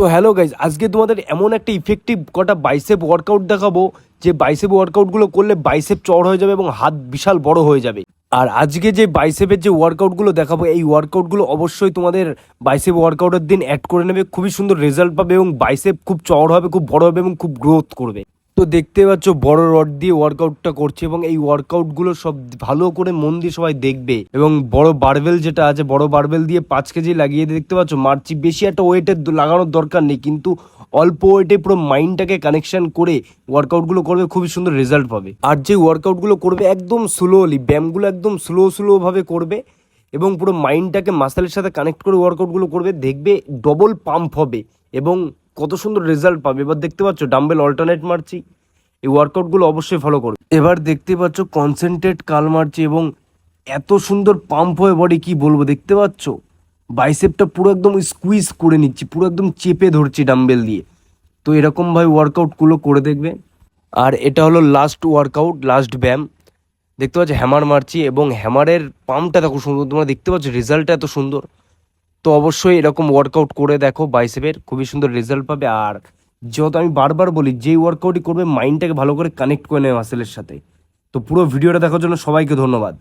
তো hello guys, আজকে তোমাদের এমন একটা ইফেক্টিভ কটা বাইসেপ ওয়ার্কআউট দেখাবো যে বাইসেপ ওয়ার্কআউটগুলো করলে বাইসেপ চড় হয়ে যাবে এবং হাত বিশাল বড় হয়ে যাবে। আর আজকে যে বাইসেপের যে ওয়ার্কআউটগুলো দেখাবো, এই ওয়ার্কআউটগুলো অবশ্যই তোমাদের বাইসেপ ওয়ার্কআউটের দিন অ্যাড করে নেবে, খুবই সুন্দর রেজাল্ট পাবে এবং বাইসেপ খুব চড় হবে, খুব বড় হবে এবং খুব গ্রোথ করবে। তো দেখতে পাচ্ছ বড় রড দিয়ে ওয়ার্কআউটটা করছে এবং এই ওয়ার্কআউটগুলো সব ভালো করে মন দিয়ে সবাই দেখবে। এবং বড় বারবেল যেটা আছে, বড় বারবেল দিয়ে 5 কেজি লাগিয়ে দেখতে পাচ্ছ মারছি। বেশি একটা ওয়েটের লাগানোর দরকার নেই, কিন্তু অল্প ওয়েটে পুরো মাইন্ডটাকে কানেকশন করে ওয়ার্কআউটগুলো করবে, খুবই সুন্দর রেজাল্ট পাবে। আর যে ওয়ার্কআউটগুলো করবে একদম স্লোলি, ব্যায়ামগুলো একদম স্লোভাবে করবে এবং পুরো মাইন্ডটাকে মাসেলের সাথে কানেক্ট করে ওয়ার্কআউটগুলো করবে, দেখবে ডবল পাম্প হবে এবং কত সুন্দর রেজাল্ট পাবে। এবার দেখতে পাচ্ছ ডাম্বেল অল্টারনেট মারছি, এই ওয়ার্কআউটগুলো অবশ্যই ফলো করবে। এবার দেখতে পাচ্ছ কনসেন্ট্রেট কাল মারছি এবং এত সুন্দর পাম্প হয়ে বডি, কি বলবো। দেখতে পাচ্ছ বাইসেপটা পুরো একদম স্কুইজ করে নিচ্ছি, পুরো একদম চেপে ধরছি ডাম্বেল দিয়ে। তো এরকমভাবে ওয়ার্কআউটগুলো করে দেখবে। আর এটা হলো লাস্ট ওয়ার্কআউট, লাস্ট ব্যায়াম। দেখতে পাচ্ছ হ্যামার মারছি এবং হ্যামারের পাম্পটা দেখো সুন্দর, তোমরা দেখতে পাচ্ছ রেজাল্টটা এত সুন্দর। তো অবশ্যই এরকম ওয়ার্কআউট করে দেখো বাইসেপের, খুবই সুন্দর রেজাল্ট পাবে। আর যেহেতু আমি বারবার বলি, যেই ওয়ার্কআউটই করবে মাইন্ডটাকে ভালো করে কানেক্ট করে নেবে মাসেলের সাথে। তো পুরো ভিডিওটা দেখার জন্য সবাইকে ধন্যবাদ।